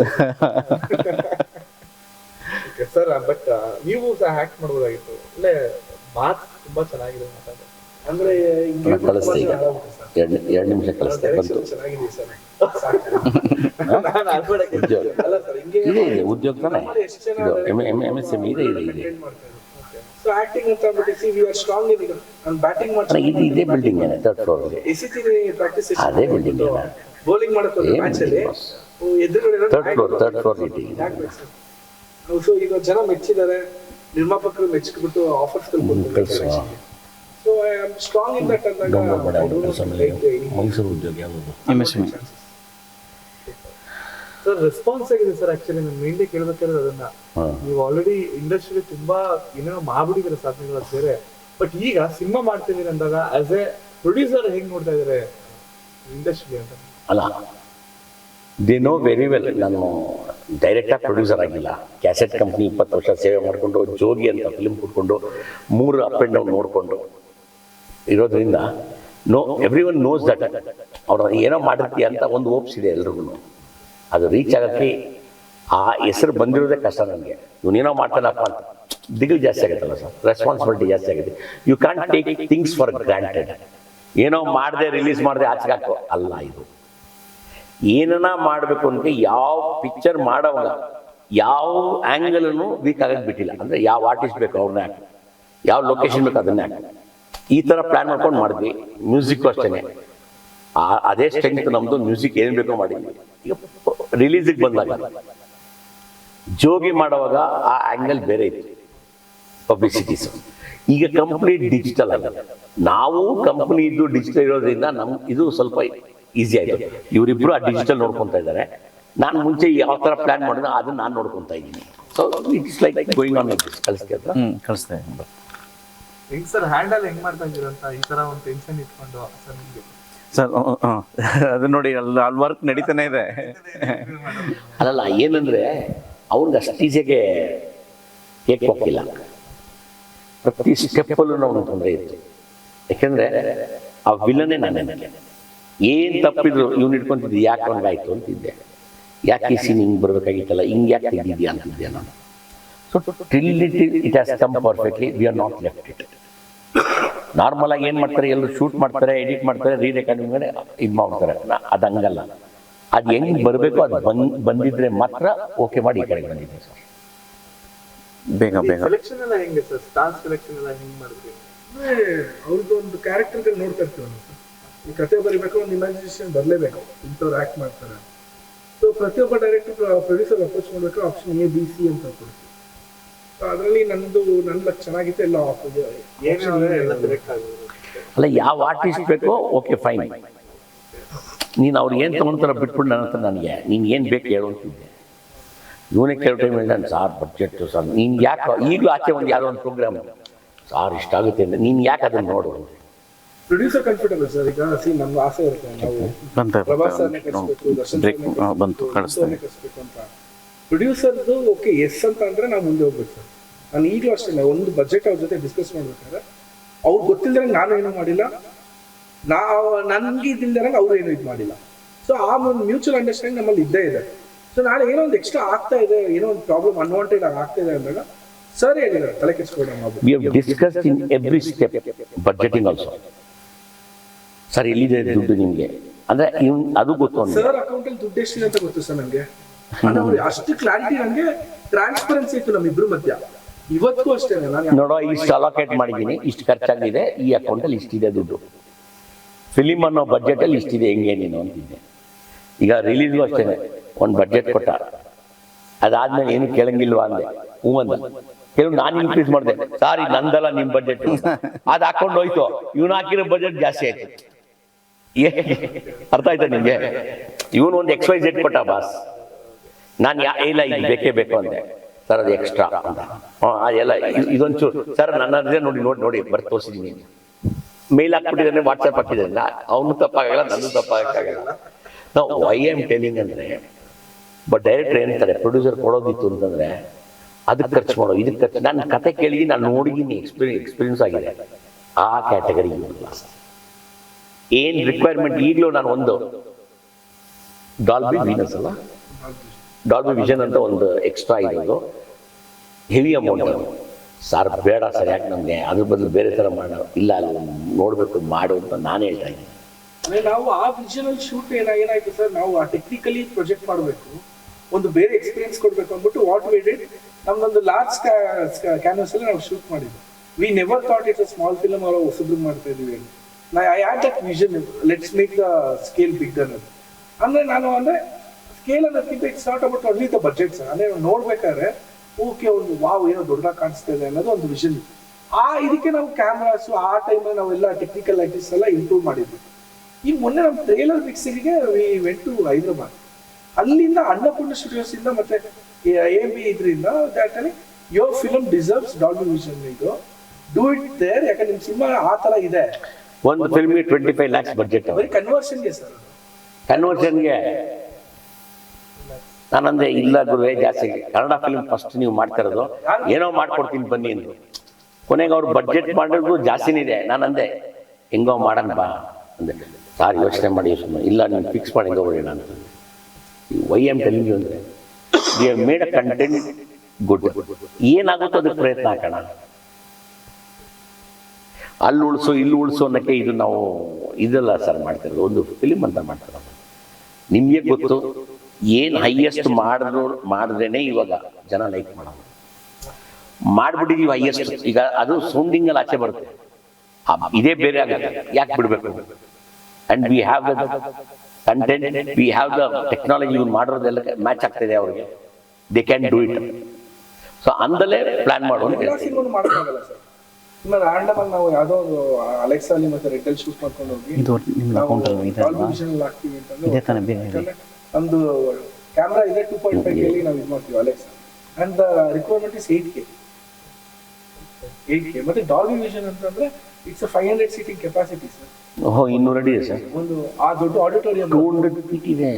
Okay sir. But ನೀವು ಸಹ ಆಕ್ಟ್ ಮಾಡ್ಬೋದಾಗಿತ್ತು. ಒಳ್ಳೆ ಮಾತು ತುಂಬಾ ಚೆನ್ನಾಗಿದೆ ಮಾತಾಡೋದು. ಅಂದ್ರೆ ಕಳಿಸ್ತೆ ಈಗ 2 ನಿಮಿಷ ಕಳಿಸ್ತೆ ಬಂತು. ಚೆನ್ನಾಗಿದೆ ಸರ್. ನಾನು ಅನ್ಕೊಳಕ್ಕೆ ಉದ್ಯೋಗ ಅಲ್ಲ ಸರ್, ಹಿಂಗೆ ಇದೆ ಉದ್ಯೋಗ ತಾನೆ ಎಷ್ಟು ಜನ ಇದು MSME ಇದೆ. ಸೊ ಆಕ್ಟಿಂಗ್ ಅಂತ ಅಂದ್ಬಿಟ್ಟು ವಿ ಆರ್ ಸ್ಟ್ರಾಂಗ್ ಇನ್ ಈಗ ನಾನು ಬ್ಯಾಟಿಂಗ್ ಮಾಡ್ತೀನಿ. ಇದೇ ಬಿಲ್ಡಿಂಗ್ ಏನೇ 3rd floor ಅಲ್ಲಿ ಎಸಿತೀನಿ ಪ್ರಾಕ್ಟೀಸ್ ಅದೇ building ಏನ? ಬೌಲಿಂಗ್ ಮಾಡಕ್ಕೆ ಹೋದ್ರೆ ಮ್ಯಾಚ್ ಅಲ್ಲಿ ಎದುರುಗಡೆ 3rd floor ಇದೆ. ಸೊ ಈಗ ಜನ ಮೆಚ್ಚಿದ್ದಾರೆ, ನಿರ್ಮಾಪಕರು ಮೆಚ್ಚಿಬಿಟ್ಟು ಆಫರ್ಸ್ ಕಳಿಸುವ so I am strong in that ಅಂದಾಗ ಮೈಸೂರು ಉದ್ಯೋಗ ಯಾವುದು? MSME. ಸರ್ ರೆಸ್ಪಾನ್ಸ್ ಆಗಿದೆ ಸರ್. ಆಕ್ಚುಲಿ ನಾನು ಮೇನ್ಲಿ ಕೇಳ್ಬೇಕಾದ್ರೆ ಅದನ್ನ, ನೀವು ಆಲ್ರೆಡಿ ಇಂಡಸ್ಟ್ರಿಯಲ್ಲಿ ತುಂಬಾ ಏನೇನೋ ಮಾಡ್ಬಿಟ್ಟಿದ್ರೆ ಸಾಧನೆಗಳ ಬೇರೆ, ಬಟ್ ಈಗ ಸಿನಿಮಾ ಮಾಡ್ತಿದ್ದೀರಿ ಅಂದಾಗ ಆಸ್ ಎ ಪ್ರೊಡ್ಯೂಸರ್ ಹೆಂಗ್ ನೋಡ್ತಾ ಇದಾರೆ ಇಂಡಸ್ಟ್ರಿ ಅಂತ? ಅಲ್ಲ, ದೇ ನೋ ವೆರಿ ವೆಲ್. ನಾನು ಡೈರೆಕ್ಟಾಗಿ ಪ್ರೊಡ್ಯೂಸರ್ ಆಗಿಲ್ಲ. ಕ್ಯಾಸೆಟ್ ಕಂಪ್ನಿ 20 ವರ್ಷ ಸೇವೆ ಮಾಡಿಕೊಂಡು ಜೋಗಿ ಅಂತ ಫಿಲ್ಮ್ ಕೊಟ್ಕೊಂಡು 3 ಅಪ್ ಆ್ಯಂಡ್ ಡೌನ್ ನೋಡಿಕೊಂಡು ಇರೋದ್ರಿಂದ ಎವ್ರಿ ಒನ್ ನೋಸ್ ದಟ್ ಅವ್ರು ಏನೋ ಮಾಡಿರ್ತೀಯ ಅಂತ ಒಂದು ಹೋಪ್ಸ್ ಇದೆ ಎಲ್ರಿಗೂ. ಅದು ರೀಚ್ ಆಗೋಕ್ಕೆ ಆ ಹೆಸರು ಬಂದಿರೋದೇ ಕಷ್ಟ ನನಗೆ. ಇವನೇನೋ ಮಾಡ್ತಾನಪ್ಪ ಅಂತ ದಿಗಿಲ್ ಜಾಸ್ತಿ ಆಗುತ್ತಲ್ಲ ಸರ್, ರೆಸ್ಪಾನ್ಸಿಬಿಲಿಟಿ ಜಾಸ್ತಿ ಆಗುತ್ತೆ. You can take things for granted. ಏನೋ ಮಾಡದೆ ರಿಲೀಸ್ ಮಾಡದೆ ಆಚೆಗೆ ಹಾಕೋ ಅಲ್ಲ ಇದು. ಏನನ್ನ ಮಾಡಬೇಕು ಅಂದರೆ ಯಾವ ಪಿಕ್ಚರ್ ಮಾಡೋವಾಗ ಯಾವ ಆ್ಯಂಗಲನ್ನು ವೀಕ್ ಆಗಕ್ಕೆ ಬಿಟ್ಟಿಲ್ಲ. ಅಂದರೆ ಯಾವ ಆರ್ಟಿಸ್ಟ್ ಬೇಕು ಅವ್ರನ್ನೇ ಹಾಕಿ, ಯಾವ ಲೊಕೇಶನ್ ಬೇಕು ಅದನ್ನೇ ಹಾಕಿ, ಈ ಥರ ಪ್ಲ್ಯಾನ್ ಮಾಡ್ಕೊಂಡು ಮಾಡಿದ್ವಿ. ಮ್ಯೂಸಿಕ್ಕು ಅಷ್ಟೇ ಅದೇ ಸ್ಟ್ರೆಂತ್ ನಮ್ಮದು. ಮ್ಯೂಸಿಕ್ ಏನು ಬೇಕೋ ಮಾಡಿದ್ವಿ. ಈಗ ರಿಲೀಸಿಗೆ ಬಂದಾಗ ಜೋಗಿ ಮಾಡುವಾಗ ಆ ಆ್ಯಂಗಲ್ ಬೇರೆ ಇತ್ತು, ಪಬ್ಲಿಸಿಟೀಸು. ಈಗ ಕಂಪ್ಲೀಟ್ ಡಿಜಿಟಲ್ ಆಗಿದೆ. ನಾವು ಕಂಪ್ನಿ ಇದ್ದು ಡಿಜಿಟಲ್ ಇರೋದ್ರಿಂದ ಇದು ಸ್ವಲ್ಪ ಈಸಿ ಆಯಿತು. ಇವರಿಬ್ಬರು ಆ ಡಿಜಿಟಲ್ ನೋಡ್ಕೊತಾ ಇದ್ದಾರೆ. ನಾನು ಮುಂಚೆ ಯಾವ ಥರ ಪ್ಲ್ಯಾನ್ ಮಾಡಿದ್ರೆ ಅದನ್ನು ನಾನು ನೋಡ್ಕೊತಾ ಇದ್ದೀನಿ. So it's like going on like this. ಕಳಿಸ್ತೇವೆ ಹೆಂಗ್ ಸರ್ ಹ್ಯಾಂಡಲ್ ಹೆಂಗ್ ಮಾಡ್ತಾ ಇದ್ದೀರ ಅಂತ ಈ ತರ ಒಂದು ಟೆನ್ಷನ್ ಇಟ್ಕೊಂಡು ಸರ್ ನಿಮ್ಗೆ? ಸರ್ ಅದು ನೋಡಿ ಅಲ್ಲಿ ವರ್ಕ್ ನಡೀತಾನೆ ಇದೆ. ಅಲ್ಲಲ್ಲ, ಏನಂದರೆ ಅವ್ರಿಗೆ ಅಷ್ಟು ಈಸಿಯಾಗೆ ಕೇಕ್ ಹೋಗಿಲ್ಲ. ಪ್ರತಿ ಸ್ಟೆಪ್ಪಲ್ಲೂ ನಾವು ತೊಂದರೆ ಇತ್ತು. ಯಾಕೆಂದರೆ ಆ ವಿಲನೇ ನನಗೆ ಏನು ತಪ್ಪಿದ್ರು ಇವ್ನು ಇಟ್ಕೊಂತಿದ್ದೆ, ಯಾಕೆ ಹಂಗಾಯ್ತು ಅಂತಿದ್ದೆ. ಯಾಕೆ ಈ ಸೀನ್ ಹಿಂಗೆ ಬರಬೇಕಾಗಿತ್ತಲ್ಲ, ಹಿಂಗೆ ಯಾಕೆ ತೆಗಿದ್ಯಾ ಅಂತಿದ್ದೆ ನಾನು. So till it has come perfectly, we are not left it. ನಾರ್ಮಲಾಗಿ ಏನು ಮಾಡ್ತಾರೆ, ಎಲ್ಲರೂ ಶೂಟ್ ಮಾಡ್ತಾರೆ, ಎಡಿಟ್ ಮಾಡ್ತಾರೆ, ರೀರೆಕಾರ್ಡಿಂಗ್ ಮಾಡಿ ಇದು ಮಾಡ್ತಾರೆ. ಅದು ಹಂಗಲ್ಲ. ಅದು ಹೆಂಗೆ ಬರಬೇಕು ಅದು ಬಂದಿದ್ರೆ ಮಾತ್ರ ಓಕೆ ಮಾಡಿ ಈ ಕಡೆಗೆ ಬಂದಿದ್ದೆ ಸರ್. ಬೇಗ ಸೆಲೆಕ್ಷನ್ ಎಲ್ಲ ಹೆಂಗೆ ಸರ್? ಸ್ಟಾರ್ ಸೆಲೆಕ್ಷನ್ ಎಲ್ಲ ಹೆಂಗ್ ಮಾಡಿದ್ರಿ? ಅವ್ರದ್ದು ಒಂದು ಕ್ಯಾರೆಕ್ಟರ್ ನೋಡ್ತಾ ಇರ್ತೀವಿ ನಾವು. ಈ ಕತೆ ಬರೀಬೇಕು, ಒಂದು ಇಮ್ಯಾಜಿನೇಷನ್ ಬರಲೇಬೇಕು, ಇಂಥವ್ರು ಆ್ಯಕ್ಟ್ ಮಾಡ್ತಾರೆ. ಸೊ ಪ್ರತಿಯೊಬ್ಬ ಡೈರೆಕ್ಟರ್ ಪ್ರೊಡ್ಯೂಸರ್ ಅಪ್ರೋಚ್ ಮಾಡಬೇಕು, ಆಪ್ಷನ್ A, B, C ಅಂತ ಕೊಡ್ತೀವಿ. ಸೊ ಅದರಲ್ಲಿ ನನ್ನ ಲಕ್ ಚೆನ್ನಾಗಿತ್ತು, ಎಲ್ಲ ಎಲ್ಲ ಸೆಲೆಕ್ಟ್ ಆಗಿರೋದು. ಅಲ್ಲ, ಯಾವ ಆರ್ಟಿಸ್ಟ್ ಬೇಕೋ ಓಕೆ ಫೈನ್. ನೀನು ಅವ್ರು ಏನು ತೊಗೊಂತಾರ ಬಿಟ್ಬಿಟ್ಟು ನನ್ನ ಹತ್ರ ನನಗೆ ನೀನು ಏನು ಬೇಕು ಹೇಳು ಅಂತಿದ್ದೆ. ಇವನೇ ಕೇಳೋ ಟೈಮಲ್ಲಿ ನಾನು ಸಾರ್ ಬಡ್ಜೆಟ್ಟು ಸರ್, ನೀನು ಯಾಕೆ ಈಗಲೂ ಆಚೆ ಒಂದು ಯಾವುದೋ ಒಂದು ಪ್ರೋಗ್ರಾಮ್ ಸಾರ್ ಇಷ್ಟ ಆಗುತ್ತೆ ಅಂದರೆ ನೀನು ಯಾಕೆ ಅದನ್ನು ನೋಡು. Producer comfortable sir. ಈಗ ನಮ್ಮ ಆಸೆ ಇರುತ್ತೆ, ನಾವು ಪ್ರಭಾಸ್ ಸರ್ನೇ ಕಳಿಸ್ಬೇಕು, ದರ್ಶನ್ ಸರ್ನೇ ಕಳಿಸ್ಬೇಕು ಅಂತ. ಪ್ರೊಡ್ಯೂಸರ್ದು ಓಕೆ ಎಸ್ ಅಂತ ಅಂದರೆ ನಾವು ಮುಂದೆ ಹೋಗ್ಬೇಕು ಸರ್. ನಾನು ಈಗಲೂ ಅಷ್ಟೇ ಒಂದು ಬಜೆಟ್ ಅವ್ರ ಜೊತೆ ಡಿಸ್ಕಸ್ ಮಾಡ್ಬೇಕಾದ್ರೆ ಅವ್ರು ಗೊತ್ತಿಲ್ಲದಂಗೆ ನಾನು ಏನೂ ಮಾಡಿಲ್ಲ, ನನಗೆ ಇದ್ದಿಲ್ದಂಗೆ ಅವರು ಏನೂ ಇದು ಮಾಡಿಲ್ಲ. ಸೊ ಆ ಒಂದು ಮ್ಯೂಚುವಲ್ ಅಂಡರ್ಸ್ಟ್ಯಾಂಡಿಂಗ್ ನಮ್ಮಲ್ಲಿ ಇದ್ದೇ ಇದೆ. ಸೊ ನಾಳೆ ಏನೋ ಒಂದು ಎಕ್ಸ್ಟ್ರಾ ಆಗ್ತಾ ಇದೆ, ಏನೋ ಒಂದು ಪ್ರಾಬ್ಲಮ್ ಅನ್ವಾಂಟೆಡ್ ಆಗ್ತಾ ಇದೆ ಅಂದಾಗ ಸರ್ ಹೇಳಿದ್ದಾರೆ ತಲೆ ಕೆಡಿಸ್ಕೊಬೇಡ we have discussed in every step, budgeting also. Sir ಎಲ್ಲಿದೆ ದುಡ್ಡು ನಿಮಗೆ ಅಂದ್ರೆ ಅದು ಗೊತ್ತು ಅಂತ. ಸರ್ ಅಕೌಂಟ್ ಅಲ್ಲಿ ದುಡ್ಡು ಎಷ್ಟಿದೆ ಅಂತ ಗೊತ್ತು ಸರ್ ನನಗೆ. ಅಷ್ಟು ಕ್ಲಾರಿಟಿ ನನಗೆ, ಟ್ರಾನ್ಸ್ಪರೆನ್ಸಿ ಇತ್ತು ನಮ್ಮಿಬ್ರು ಮಧ್ಯ. ಇವತ್ತಿಗೂ ಅಷ್ಟೇ ನೋಡೋ, ಇಷ್ಟು ಅಲೋಕೇಟ್ ಮಾಡಿದ್ದೀನಿ, ಇಷ್ಟು ಖರ್ಚಾಗಿದೆ, ಈ ಅಕೌಂಟ್ ಅಲ್ಲಿ ಇಷ್ಟಿದೆ ದುಡ್ಡು, ಫಿಲಿಮ್ ಅನ್ನೋ ಬಡ್ಜೆಟ್ ಅಲ್ಲಿ ಇಷ್ಟಿದೆ, ಹೆಂಗೆ ನೀನು ಅಂತಿದ್ದೆ. ಈಗ ರಿಲೀಸ್ಗೂ ಅಷ್ಟೇನೆ ಒಂದು ಬಡ್ಜೆಟ್ ಕೊಟ್ಟ, ಅದಾದ್ಮೇಲೆ ಏನು ಕೇಳಂಗಿಲ್ವಾ ಅಂದೆ, ಹ್ಞೂ ಅಂದ. ಕೆಲವು ನಾನು ಇನ್ಕ್ರೀಸ್ ಮಾಡಿದೆ, ಸಾರ್ ಇದು ನಂದಲ್ಲ ನಿಮ್ಮ ಬಡ್ಜೆಟ್, ಅದು ಹಾಕೊಂಡು ಹೋಯ್ತು, ಇವನು ಹಾಕಿರೋ ಬಜೆಟ್ ಜಾಸ್ತಿ ಆಯ್ತು. ಅರ್ಥ ಆಯ್ತಾ ನಿಮ್ಗೆ? ಇವನು ಒಂದು XYZ ಕೊಟ್ಟ ಬಾಸ್, ನಾನು ಇಲ್ಲ ಇದು ಬೇಕೇ ಬೇಕು ಅಂದೆ, ಸರ್ ಅದು ಎಕ್ಸ್ಟ್ರಾ ಅಂತ. ಎಲ್ಲ ಇದೊಂಚೂರು ಸರ್ ನನ್ನ ನೋಡಿ ಬರ್ದು ತೋರಿಸಿದ್ದೀನಿ, ಮೇಲ್ ಹಾಕ್ಬಿಟ್ಟಿದ್ದಾನೆ, ವಾಟ್ಸಪ್ ಹಾಕಿದ್ದಾನೆ, ಅವನು ತಪ್ಪಾಗಲ್ಲ, ನಂದು ತಪ್ಪಾಗಕ್ಕಾಗಲ್ಲ. ನಾವು ವೈ ಆಮ್ ಟೆಲಿಂಗ್ ಅಂದರೆ, ಬಟ್ ಡೈರೆಕ್ಟರ್ ಏನಂತಾರೆ, ಪ್ರೊಡ್ಯೂಸರ್ ಕೊಡೋದಿತ್ತು ಅಂತಂದರೆ ಅದಕ್ಕೆ ಖರ್ಚು ಮಾಡೋ, ಇದಕ್ಕೆ ಖರ್ಚು. ನಾನು ಕತೆ ಕೇಳಿದ್ದೀನಿ, ನಾನು ನೋಡಿದ್ದೀನಿ, ಎಕ್ಸ್ಪೀರಿಯನ್ಸ್ ಆಗಿದೆ. ಆ ಕ್ಯಾಟಗರಿ ಇಲ್ಲ ಏನು ರಿಕ್ವೈರ್ಮೆಂಟ್. ಈಗಲೂ ನಾನು ಒಂದು ಡಾಲ್ಬಿ ವೀನಸ್ ಅಲ್ಲ, ಡಾಲ್ಬಿ ವಿಷನ್ ಅಂತ ಒಂದು ಎಕ್ಸ್ಟ್ರಾ ಇರೋದು, ಹೆವಿ ಅಮೌಂಟ್. ಸರ್ ಬೇಡ ಸರ್, ಯಾಕೆ ನಮಗೆ ಅದ್ರ ಬದಲು ಬೇರೆ ಥರ ಮಾಡೋ, ಇಲ್ಲ ಅಲ್ಲ ನೋಡಬೇಕು ಮಾಡು ಅಂತ ನಾನು ಹೇಳ್ತಾ ಇದ್ದೀನಿ. ಅಂದ್ರೆ ನಾವು ಆ ವಿಷನಲ್ ಶೂಟ್ ಏನಾಯ್ತು ಸರ್, ನಾವು ಆ ಟೆಕ್ನಿಕಲಿ ಪ್ರೊಜೆಕ್ಟ್ ಮಾಡಬೇಕು, ಒಂದು ಬೇರೆ ಎಕ್ಸ್ಪೀರಿಯನ್ಸ್ ಕೊಡಬೇಕು ಅಂದ್ಬಿಟ್ಟು ವಾಟ್ ವಿ ಡಿಡ್, ನಮ್ದೊಂದು ಲಾರ್ಜ್ ಕ್ಯಾನ್ವಸ್ ಅಲ್ಲಿ ನಾವು ಶೂಟ್ ಮಾಡಿದ್ವಿ. We never thought it's a small film ಅವರ ಹೊಸಬ್ರು ಮಾಡ್ತಾ ಇದೀವಿ. I had that vision, let's make the scale big ಅನ್ನೋದು. ಅಂದ್ರೆ ನಾನು ಅಂದ್ರೆ ಸ್ಕೇಲ್ ಅನ್ನೋದಕ್ಕಿಂತ it's not about only the budget sir. ಅಂದ್ರೆ ನೋಡ್ಬೇಕಾದ್ರೆ ಓಕೆ ಒಂದು ವಾವ್ ಏನೋ ದೊಡ್ಡದಾಗಿ ಕಾಣಿಸ್ತಾ ಇದೆ ಅನ್ನೋದು ಒಂದು ವಿಷನ್. ಇದಕ್ಕೆ ನಾವು ಕ್ಯಾಮ್ರಾಸ್ ಆ ಟೈಮಲ್ಲಿ ನಾವೆಲ್ಲ ಟೆಕ್ನಿಕಲ್ ಐಟಮ್ಸ್ ಎಲ್ಲ ಇಂಪ್ರೂವ್ ಮಾಡಿದ್ವಿ. ಈ ಮೊನ್ನೆ ನಮ್ಮ ಟ್ರೇಲರ್ ಮಿಕ್ಸಿಂಗ್ಗೆ ವಿ ವೆಂಟ್ ಟು ಹೈದರಾಬಾದ್. ಅಲ್ಲಿಂದ ಅನ್ನಪೂರ್ಣ ಸ್ಟುಡಿಯೋಸ್ ಇಂದ ಮತ್ತೆ AMB ಇದರಿಂದ your film deserves Dolby vision, ಇದು ಡೂ ಇಟ್ ದೇರ್. ಯಾಕಂದ್ರೆ ನಿಮ್ ಸಿನಿಮಾ ಆ ತರ ಇದೆ. ಒಂದು ಫಿಲ್ಮ್ಗೆ 25 lakhs ಬಡ್ಜೆಟ್, ಬರೀ ಕನ್ವರ್ಷನ್ಗೆ ಸರ್. ಕನ್ವರ್ಷನ್ಗೆ ನಾನಂದೆ ಇಲ್ಲ ಗುರುವೇ, ಜಾಸ್ತಿ ಕನ್ನಡ ಫಿಲ್ಮ್ ಫಸ್ಟ್ ನೀವು ಮಾಡ್ತಾ ಇರೋದು, ಏನೋ ಮಾಡ್ಕೊಡ್ತೀನಿ ಬನ್ನಿ ಅಂದ್ರು. ಕೊನೆಗೆ ಅವ್ರು ಬಡ್ಜೆಟ್ ಮಾಡೋದು ಜಾಸ್ತಿನೇ ಇದೆ. ನಾನಂದೆ ಹೆಂಗೋ ಮಾಡೋಣ ಬಾ ಅಂದೆ. ಸಾರ್ ಯೋಚನೆ ಮಾಡಿ ಇಲ್ಲ ನೀವು ಫಿಕ್ಸ್ ಮಾಡಿ ಹೆಂಗೋ ಹೊಡೋಣ ಅಂತ. ವೈ ಆಮ್ ಟೆಲಿಂಗ್ ಯು ಅಂದರೆ we have made a content good. ಏನಾಗುತ್ತೋ ಅದಕ್ಕೆ ಪ್ರಯತ್ನ ಹಾಕೋಣ. ಅಲ್ಲಿ ಉಳಿಸು ಇಲ್ಲಿ ಉಳಿಸು ಅನ್ನೋಕ್ಕೆ ಇದು ನಾವು ಇದೆಲ್ಲ ಸರ್ ಮಾಡ್ತಿರೋದು, ಒಂದು ಫಿಲಿಮ್ ಅಂತ ಮಾಡ್ತಿರೋದು. ನಿಮಗೆ ಗೊತ್ತು ಏನು ಹೈಯೆಸ್ಟ್ ಮಾಡಿದ್ರೇನೆ ಇವಾಗ ಜನ ಲೈಕ್ ಮಾಡೋದು. ಮಾಡ್ಬಿಟ್ಟಿದೀವಿ ಹೈಯೆಸ್ಟ್, ಈಗ ಅದು ಸೌಂಡಿಂಗಲ್ಲಿ ಆಚೆ ಬರುತ್ತೆ, ಇದೇ ಬೇರೆ ಆಗುತ್ತೆ. ಯಾಕೆ ಬಿಡಬೇಕು? And we have the content, we have the technology. ಇವ್ನು ಮಾಡೋದೆಲ್ಲ ಮ್ಯಾಚ್ ಆಗ್ತಿದೆ ಅವ್ರಿಗೆ, they can do it. So ಅಂದಲೇ ಪ್ಲಾನ್ ಮಾಡೋದು. ರ್ಯಾಂಡಮ್ ಆಗಿ ನಾವು ಯಾವುದೋ ಅಲೆಕ್ಸಾ ಅಲ್ಲಿ ಮತ್ತೆ ರೆಡ್ ಶೂಟ್ ಮಾಡ್ಕೊಂಡು ಹೋಗಿ ಇದು ನಿಮ್ಮ ಅಕೌಂಟ್ ಅಲ್ಲಿ ಇದೆ ಅಲ್ವಾ? ಹಾಕ್ತೀವಿ ಇದೆ ತಾನೇ ಬೇರೆ ಅಂತಂದ್ರೆ ನಮ್ದು ಕ್ಯಾಮ್ರಾ ಇದೆ 2.5K ಅಲ್ಲಿ ನಾವು ಇದು ಮಾಡ್ತೀವಿ Alexa. And the requirement is 8K. ಮತ್ತೆ ಡಾಲ್ಬಿ ವಿಷನ್ ಅಂತಂದ್ರೆ ಇಟ್ಸ್ 500 ಸೀಟಿಂಗ್ ಕೆಪಾಸಿಟಿ ಸರ್. ಓಹೋ, 200 ಅಡಿ ಇದೆ ಸರ್. ಒಂದು ಆ ದೊಡ್ಡ ಆಡಿಟೋರಿಯಂ 200 ಫೀಟ್ ಇದೆ.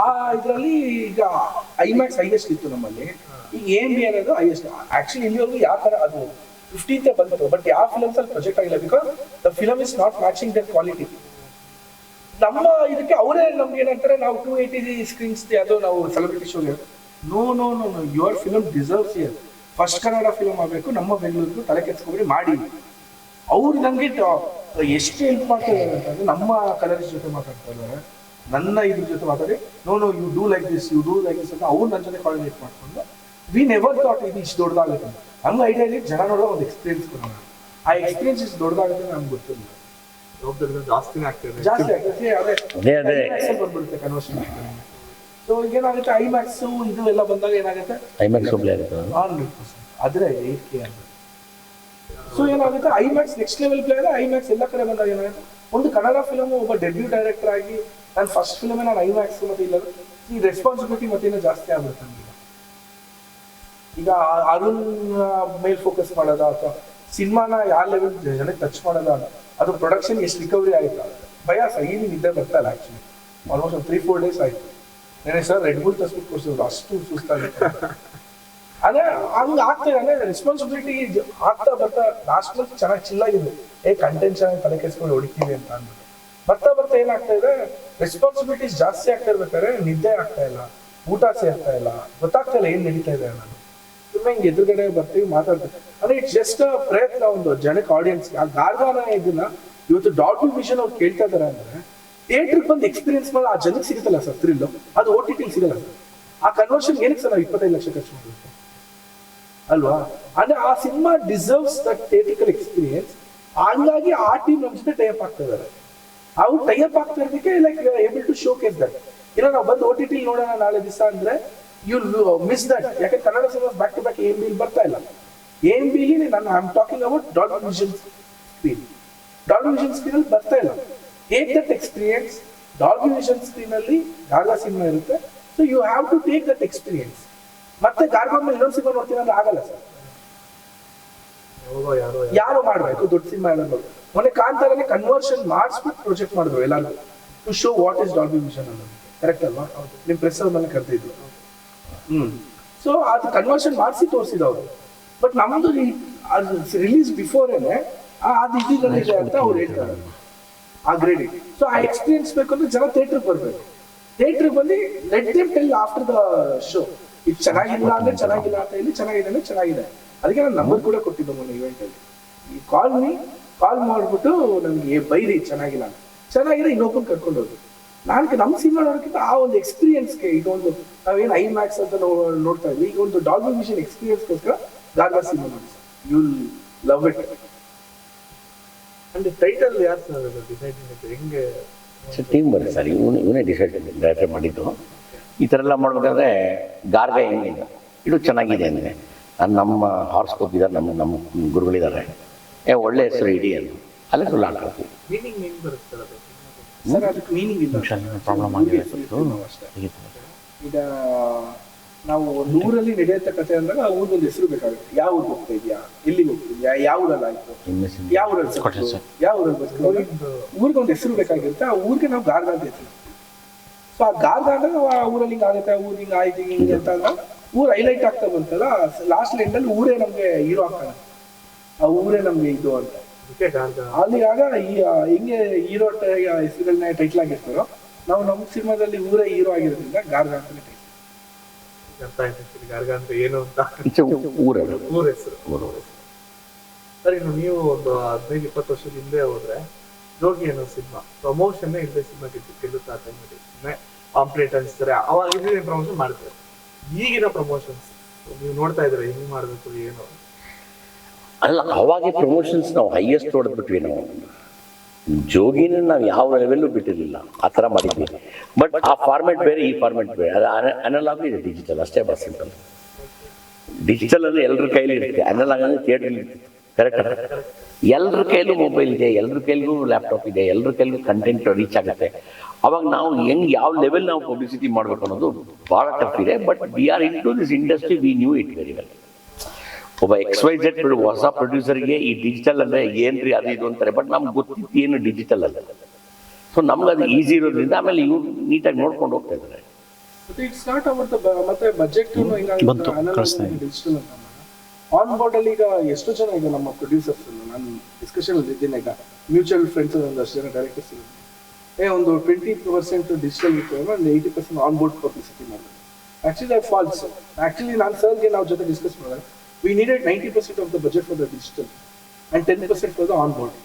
ಆ ಇದರಲ್ಲಿ ಈಗ IMAX ಹೈಯೆಸ್ಟ್ ಇತ್ತು ನಮ್ಮಲ್ಲಿ. ಈಗ AMB ಅನ್ನೋದು ಹೈಯೆಸ್ಟ್. ಆಕ್ಚುಲಿ ಇಲ್ಲಿವರೆಗೂ ಯಾವ ತರ ಅದು 15th ಬಂತು, ಬಟ್ ಯಾವ ಫಿಲಮ್ಸ್ ಅಲ್ಲಿ ಪ್ರೊಜೆಕ್ಟ್ ಆಗಿಲ್ಲ, because the film is not matching their quality. ನಮ್ಮ ಇದಕ್ಕೆ ಅವರೇ ನಮ್ಗೆ ಏನಂತಾರೆ, ನಾವು 280 ಸ್ಕ್ರೀನ್ಸ್ ಯಾವುದೋ ನಾವು ಸೆಲೆಬ್ರಿಟಿ ಶೋಗೆ, no no no no, your film deserves here. First Kannada film ಆಗಬೇಕು, ನಮ್ಮ ಬೆಂಗಳೂರಿಗೂ ತಲೆ ಕೆಡಿಸ್ಕೊಬೇಡಿ ಮಾಡಿ. ಅವ್ರು ನನಗೆ ಎಷ್ಟು ಹೆಲ್ಪ್ ಮಾಡ್ತಾ ಇದ್ದಾರೆ ಅಂತಂದ್ರೆ, ನಮ್ಮ ಕಲರ್ಸ್ ಜೊತೆ ಮಾತಾಡ್ತಾ ಇದ್ದಾರೆ, ನನ್ನ ಇದ್ರ ಜೊತೆ ಮಾತಾಡಿ, no no you do like this, you do like this ಅಂತ ಅವ್ರು ನನ್ನ ಜೊತೆ ಕೋಆರ್ಡಿನೇಟ್ ಮಾಡ್ಕೊಂಡು, ವಿ ನೆವರ್ ಥಾಟ್ ಇದು ಇಷ್ಟು ದೊಡ್ಡದಾಗುತ್ತೆ. ಹಂಗೆ ಐಡಿಯಾ ಇದೆ, ಜನ ನೋಡೋ ಒಂದು ಎಕ್ಸ್ಪೀರಿಯನ್ಸ್ ಕೊಡೋಣ. ಆ ಎಕ್ಸ್ಪೀರಿಯನ್ಸ್ ಇಷ್ಟು ದೊಡ್ಡದಾಗುತ್ತೆ ನಮ್ಗೆ ಗೊತ್ತಿಲ್ಲ. ಜಾಸ್ತಿನೇ ಆಗ್ತದೆ, ಜಾಸ್ತಿ ಆಗ್ತದೆ. ಅದೇ ಬಂದ್ಬಿಡುತ್ತೆ ಕನ್ವರ್ಷನ್. ಸೊ ಏನಾಗುತ್ತೆ, IMAX ಇದು ಎಲ್ಲ ಬಂದಾಗ ಏನಾಗುತ್ತೆ, IMAX ಒಬ್ಳೆ ಆಗುತ್ತೆ 100%. ಆದ್ರೆ 8K ಅಂತ. ಸೊ ಏನಾಗುತ್ತೆ, IMAX ನೆಕ್ಸ್ಟ್ ಲೆವೆಲ್ ಪ್ಲೇ ಇದೆ. IMAX ಎಲ್ಲ ಕಡೆ ಬಂದಾಗ ಏನಾಗುತ್ತೆ, ಒಂದು ಕನ್ನಡ ಫಿಲಮ್ ಒಬ್ಬ ಡೆಬ್ಯೂ ಡೈರೆಕ್ಟರ್ ಆಗಿ ನನ್ನ ಫಸ್ಟ್ ಫಿಲಮೇ ನಾನು IMAX ಮತ್ತೆ ಇಲ್ಲ, ಈ ರೆಸ್ಪಾನ್ಸಿಬಿಲಿಟಿ ಮತ್ತೆ ಇನ್ನೂ ಜಾಸ್ತಿ ಆಗುತ್ತೆ ನಮಗೆ. ಈಗ ಅರುಣ್ ಮೇಲ್ ಫೋಕಸ್ ಮಾಡೋದ ಅಥವಾ ಸಿನಿಮಾನ ಯಾವ ಲೆವೆಲ್ ಜನಕ್ಕೆ ಟಚ್ ಮಾಡೋದ, ಅದು ಪ್ರೊಡಕ್ಷನ್ ಎಷ್ಟು ರಿಕವರಿ ಆಯ್ತು ಭಯ ಏನು ನಿದ್ದೆ ಬರ್ತಾ ಇಲ್ಲ. ಆಕ್ಚುಲಿ ಆಲ್ಮೋಸ್ಟ್ ಒಂದು 3-4 days ಆಯ್ತು. ನೆನೆ ಸರ್ ರೆಡ್ ಬುಲ್ ತಸ್ಬಿಟ್ಟು ಕೊಡ್ಸಿದ್ರು, ಅಷ್ಟು ಸುಸ್ತಾಗಿತ್ತು. ಅದೇ ಹಂಗೆ ಆಗ್ತಾ ಇದೆ. ರೆಸ್ಪಾನ್ಸಿಬಿಲಿಟಿ ಆಗ್ತಾ ಬರ್ತಾ ಲಾಸ್ಟ್ ಮಂತ್ ಚೆನ್ನಾಗಿ ಚಿಲ್ಲಾಗಿದೆ, ಕಂಟೆಂಟ್ ಚೆನ್ನಾಗಿ ತಲೆ ಕೆಡಿಸ್ಕೊಂಡು ಹೊಡಿತೀವಿ ಅಂತ ಅಂದ್ಬಿಟ್ಟು. ಬರ್ತಾ ಬರ್ತಾ ಏನಾಗ್ತಾ ಇದೆ, ರೆಸ್ಪಾನ್ಸಿಬಿಲಿಟೀಸ್ ಜಾಸ್ತಿ ಆಗ್ತಾ ಇರ್ಬೇಕಾದ್ರೆ ನಿದ್ದೆ ಆಗ್ತಾ ಇಲ್ಲ, ಊಟ ಸೇರ್ತಾ ಇಲ್ಲ, ಗೊತ್ತಾಗ್ತಾ ಇಲ್ಲ ಏನ್ ನಡೀತಾ ಇದೆ ಅನ್ನೋದು. ಸುಮ್ಮನೆ ಹಿಂಗೆ ಎದುರುಗಡೆ ಬರ್ತೀವಿ ಮಾತಾಡ್ತೀವಿ ಅಂದ್ರೆ ಇಟ್ಸ್ ಜಸ್ಟ್ ಪ್ರಯತ್ನ ಒಂದು ಜನಕ್ಕೆ ಆಡಿಯನ್ಸ್. ಆ ಗಾರ್ಗಾನ ಇದನ್ನ ಇವತ್ತು ಡಾಲ್ಬಿ ವಿಷನ್ ಅವ್ರು ಕೇಳ್ತಾ ಇದಾರೆ ಅಂದ್ರೆ ಥಿಯೇಟರ್ಗೆ ಬಂದು ಎಕ್ಸ್ಪೀರಿಯನ್ಸ್ ಮಾಡಿ ಆ ಜನಕ್ಕೆ ಸಿಗುತ್ತಲ್ಲ ಸರ್ ಥ್ರಿಲ್, ಅದು OTT ಸಿಗಲ್ಲ ಸರ್. ಆ ಕನ್ವರ್ಷನ್ ಏನಕ್ಕೆ ಸರ್ ನಾವು 25 ಲಕ್ಷ ಖರ್ಚು ಮಾಡಬೇಕು ಅಲ್ವಾ? ಅಂದ್ರೆ ಆ cinema deserves that theatrical experience. ಹಂಗಾಗಿ ಆ ಟೀಮ್ ನಮ್ಮ ಜೊತೆ ಟೈಅಪ್ ಆಗ್ತಾ ಇದಾರೆ. ಅವ್ರು ಟೈಅಪ್ ಆಗ್ತಾ ಇರೋದಕ್ಕೆ like able to showcase that. ಇಲ್ಲ ನಾವು ಬಂದು OTT ನೋಡೋಣ ನಾಳೆ ದಿವಸ ಅಂದ್ರೆ ಯು ಮಿಸ್ ದಟ್. ಯಾಕಂದ್ರೆ Kannada cinema back to back AMB ಬರ್ತಾ ಇಲ್ಲ. AMB ನಾನು I am talking about Dolby vision screen. Dolby vision screen ಅಲ್ಲಿ ಬರ್ತಾ ಇಲ್ಲ. Take that experience. Dolby vision screen ಅಲ್ಲಿ ಗಾರ್ಗಾ ಸಿನಿಮಾ ಇರುತ್ತೆ. So you have to take that experience. ಮತ್ತೆ ಗಾರ್ಗಾ ಮೇಲೆ ಇನ್ನೊಂದು ಸಿನಿಮಾ ನೋಡ್ತೀನಿ ಅಂದ್ರೆ ಆಗಲ್ಲ ಸರ್. ಯಾರೋ ಮಾಡ್ಬೇಕು ದೊಡ್ಡ ಸಿನಿಮಾ ಎಲ್ಲ. ಮೊನ್ನೆ ಕಾಂತಾರನೇ ಕನ್ವರ್ಷನ್ ಮಾಡಿಸ್ಬಿಟ್ಟು ಪ್ರೊಜೆಕ್ಟ್ ಮಾಡಿದ್ರು ಎಲ್ಲಾರು to show what is Dolby Vision ಅನ್ನೋದು. ಕರೆಕ್ಟ್ ಅಲ್ವಾ? ನಿಮ್ ಪ್ರೆಸ್ ಅವ್ರನ್ನೆಲ್ಲ ಕರೆದಿದ್ರು. ಸೊ ಅದು ಕನ್ವರ್ಷನ್ ಮಾಡಿಸಿ ತೋರಿಸಿದವರು. ಬಟ್ ನಮ್ದು ರಿಲೀಸ್ ಬಿಫೋರೇನೆ ಅದು ಇದಿದೆ ಅಂತ ಅವ್ರು ಹೇಳ್ತಾರೆ ಆ ಗ್ರೇಡಿಂಗ್. ಸೊ ಆ ಎಕ್ಸ್ಪೀರಿಯನ್ಸ್ ಬೇಕು ಅಂದ್ರೆ ಜನ ಥಿಯೇಟರ್ಗೆ ಬರ್ಬೇಕು. ಥಿಯೇಟರ್ಗೆ ಬಂದು let them tell after the show ಇದು ಚೆನ್ನಾಗಿಲ್ಲ ಅಂದ್ರೆ ಚೆನ್ನಾಗಿಲ್ಲ ಅಂತ ಹೇಳಿ, ಚೆನ್ನಾಗಿದೆ ಅಂದ್ರೆ ಚೆನ್ನಾಗಿದೆ. ಅದಕ್ಕೆ ನಾನು ನಂಬರ್ ಕೂಡ ಕೊಟ್ಟಿದ್ದೆ ಮೊನ್ನೆ ಇವೆಂಟ್ ಅಲ್ಲಿ. ಈ ಕಾಲ್ ಮಾಡ್ಬಿಟ್ಟು ನನಗೆ ಬೈರಿ ಚೆನ್ನಾಗಿಲ್ಲ ಅಂತ. ಚೆನ್ನಾಗಿದೆ ಇನ್ನೊಬ್ಬರು ಕರ್ಕೊಂಡು ಹೋಗಿ ನಾನು ನಮ್ಮ ಸಿನಿಮಾ ನೋಡೋಕ್ಕಿಂತ ಆ ಒಂದು ಎಕ್ಸ್ಪೀರಿಯನ್ಸ್ಗೆ ಇದೊಂದು ನಾವೇನು IMAX ಅಂತ ನೋಡ್ತಾ ಇದ್ವಿ, ಈಗ ಒಂದು ಡಾಲ್ಬಿ ವಿಷನ್ ಎಕ್ಸ್ಪೀರಿಯನ್ಸ್ಗೋಸ್ಕರ ಗಾರ್ಗಾ ಸಿನಿಮಾ ನೋಡಿ ಸರ್. You love it. ಅಂದ್ರೆ ಟೈಟಲ್ ಯಾರು ಸರ್ ಡಿಸೈಡ್ ಹೆಂಗೆ? ಟೀಮ್ ಬರುತ್ತೆ ಸರ್. ಇವನೇ ಡಿಸೈಡ್ ಮಾಡಿದ್ದು. ಈ ಥರ ಎಲ್ಲ ಮಾಡ್ಬೇಕಾದ್ರೆ ಗಾರ್ಗಾ ಹೆಂಗಿದೆ ಇದು ಚೆನ್ನಾಗಿದೆ ಅಂದರೆ ನಮ್ಮ ಹಾರ್ಸ್ಕೋಪ್ ಇದ್ದಾರೆ, ನಮ್ಮ ಗುರುಗಳಿದ್ದಾರೆ, ಒಳ್ಳೆ ಹೆಸರು ಇಡಿ ಅಂತ ಅಲ್ಲೇ ಸುಳ್ಳು ಹಾಕ್ತೀವಿ. ಮೀನಿಂಗ್ ಹೆಂಗ್ ಬರುತ್ತೆ ಸರ್ ಅದು? ಸರ್ ಅದಕ್ಕೆ ಮೀನಿಂಗ್ ಇಲ್ಲ. ಪ್ರಾಬ್ಲಮ್ ಆಗಿದೆ ಈಗ ನಾವು ಒಂದು ಊರಲ್ಲಿ ನಡೆಯುತ್ತ ಕಥೆ ಅಂದಾಗ ಆ ಊರಿಗೊಂದು ಹೆಸರು ಬೇಕಾಗುತ್ತೆ. ಯಾವ ಊರಿಗೆ ಹೋಗ್ತಾ ಇದೆಯಾ, ಎಲ್ಲಿಗೆ ಹೋಗ್ತಿದ್ಯಾ, ಯಾವ ಊರಲ್ಲಿ ಆಯ್ತು, ಯಾವ ಊರಲ್ಲಿ ಯಾವ ಊರಲ್ಲಿ ಊರಿಗೊಂದು ಹೆಸರು ಬೇಕಾಗಿರುತ್ತೆ. ಆ ಊರಿಗೆ ನಾವು ಗಾರ್ಗಾ ಅಂತ ಹೆಸರು. ಸೊ ಆ ಗಾರ್ಗಾ ಅಂದ್ರೆ ನಾವು ಆ ಊರಲ್ಲಿ ಹಿಂಗೆ ಆಗುತ್ತೆ, ಊರಿಗೆ ಹಿಂಗೆ ಆಯ್ತು ಹಿಂಗೆ ಅಂತ ಅಂದಾಗ ಊರು ಹೈಲೈಟ್ ಆಗ್ತಾ ಬಂತಲ್ಲ. ಲಾಸ್ಟ್ ಎಂಡಲ್ಲಿ ಊರೇ ನಮ್ಗೆ ಹೀರೋ ಆಗ್ತಾನೆ. ಆ ಊರೇ ನಮ್ಗೆ ಇದು ಅಂತ ಅಲ್ಲಿ ಆಗ ಹಿಂಗೆ ಹೀರೋ ಹೆಸರುಗಳನ್ನ ಟೈಟ್ಲ್ ಆಗಿರ್ತಾರೋ ನಾವು ನಮ್ಮ ಸಿನಿಮಾದಲ್ಲಿ ಊರೇ ಹೀರೋ ಆಗಿರೋದ್ರಿಂದ ಗಾರ್ಗಾ ಅಂತಾನೆ ಟೈಟ್ಲ್. ಅರ್ಥ ಆಯ್ತು ಗಾರ್ಗಾ ಅಂದ್ರೆ ಏನು ಅಂತ. ಊರ ಹೆಸರು. ಸರ್ ಇನ್ನು ನೀವು ಒಂದು 15-20 ವರ್ಷದ ಹಿಂದೆ ಹೋದ್ರೆ ಜೋಗಿ ಅನ್ನೋ ಸಿನಿಮಾ ಪ್ರಮೋಷನ್ ಇಲ್ಲದೆ ಸಿನಿಮಾ ಗೆಲ್ಲುತ್ತಾ ಟೈಮಲ್ಲಿ ಪಾಂಪ್ಲೇಟ್ ಅನ್ಸ್ತಾರೆ, ಅವಾಗ ಇದನ್ನೇ ಪ್ರಮೋಷನ್ ಮಾಡ್ತಾರೆ. ಈಗಿನ ಪ್ರಮೋಷನ್ಸ್ ನೀವು ನೋಡ್ತಾ ಇದ್ರೆ ಹೆಂಗ್ ಮಾಡ್ಬೇಕು ಏನು? ಅಲ್ಲ, ಅವಾಗೆ ಪ್ರಮೋಷನ್ಸ್ ನಾವು ಹೈಯೆಸ್ಟ್ ಹೊಡೆದ್ಬಿಟ್ವಿ. ನಾವು ಜೋಗಿನ ನಾವು ಯಾವ ಲೆವೆಲ್ಲೂ ಬಿಟ್ಟಿರಲಿಲ್ಲ, ಆ ಥರ ಮಾಡಿದ್ವಿ. ಬಟ್ ಆ ಫಾರ್ಮೆಟ್ ಬೇರೆ, ಈ ಫಾರ್ಮೆಟ್ ಬೇರೆ. ಅದು ಅನಲಾಗ್ ಇದೆ, ಡಿಜಿಟಲ್ ಅಷ್ಟೇ. Bus simple. ಡಿಜಿಟಲ್ ಅಂದರೆ ಎಲ್ಲರ ಕೈಲಿ ಇರುತ್ತೆ, ಅನಲಾಗ್ ಅಂದರೆ ಥಿಯೇಟ್ರಲ್ಲಿ ಇರ್ತಿತ್ತು. ಕರೆಕ್ಟ್. ಎಲ್ಲರ ಕೈಲೂ ಮೊಬೈಲ್ ಇದೆ, ಎಲ್ಲರ ಕೈಲೂ ಲ್ಯಾಪ್ಟಾಪ್ ಇದೆ, ಎಲ್ಲರ ಕೈಲೂ ಕಂಟೆಂಟ್ ರೀಚ್ ಆಗುತ್ತೆ. ಅವಾಗ ನಾವು ಹೆಂಗೆ ಯಾವ ಲೆವೆಲ್ ನಾವು ಪಬ್ಲಿಸಿಟಿ ಮಾಡಬೇಕು ಅನ್ನೋದು ಭಾಳ ಟಫ್ ಇದೆ. But we are in to this industry, V new it very well. ಒಬ್ಬ XYZ ಹೊಸ ಪ್ರೊಡ್ಯೂಸರ್ಗೆ ಈ ಡಿಜಿಟಲ್ ಅಂದರೆ ಏನ್ರಿ ಅದು ಇದು ಅಂತಾರೆ, ಬಟ್ ನಮ್ಗೆ ಗೊತ್ತಿತ್ತು ಏನು ಡಿಜಿಟಲ್ ಅಲ್ಲ. ಸೊ ನಮ್ಗೆ ಅದು ಈಸಿ ಇರೋದ್ರಿಂದ ಆಮೇಲೆ ಇವ್ರು ನೀಟಾಗಿ ನೋಡ್ಕೊಂಡು ಹೋಗ್ತಾ ಇದ್ದಾರೆ. ಇಟ್ಸ್ ನಾಟ್ ಅಬೌಟ್ ಮತ್ತೆ ಬಜೆಟ್ ಡಿಜಿಟಲ್ ಅಂತ ಆನ್ ಬೋರ್ಡ್ ಅಲ್ಲಿ. ಈಗ ಎಷ್ಟು ಜನ ಈಗ ನಮ್ಮ ಪ್ರೊಡ್ಯೂಸರ್ಸ್ ನಾನು ಡಿಸ್ಕಷನ್ ಇದ್ದೀನಿ. ಈಗ ಮ್ಯೂಚುವಲ್ ಫ್ರೆಂಡ್ಸ್ ಒಂದಷ್ಟು ಜನ ಡೈರೆಕ್ಟರ್ಸ್ ಒಂದು 20% ಡಿಜಿಟಲ್ ಇತ್ತು, ಒಂದು 80% ಆನ್ ಬೋರ್ಡ್ ಪಬ್ಲಿಸಿಟಿ ಮಾಡೋದು. ಆಕ್ಚುಲಿ ಅದು ಫಾಲ್ಸ್. ಆಕ್ಚುಲಿ ನಾನು ಸರ್ಗೆ ನಾವು ಜೊತೆ ಡಿಸ್ಕಸ್ ಮಾಡಿದಾಗ we needed 90% of the budget for the digital and 10% for the on board.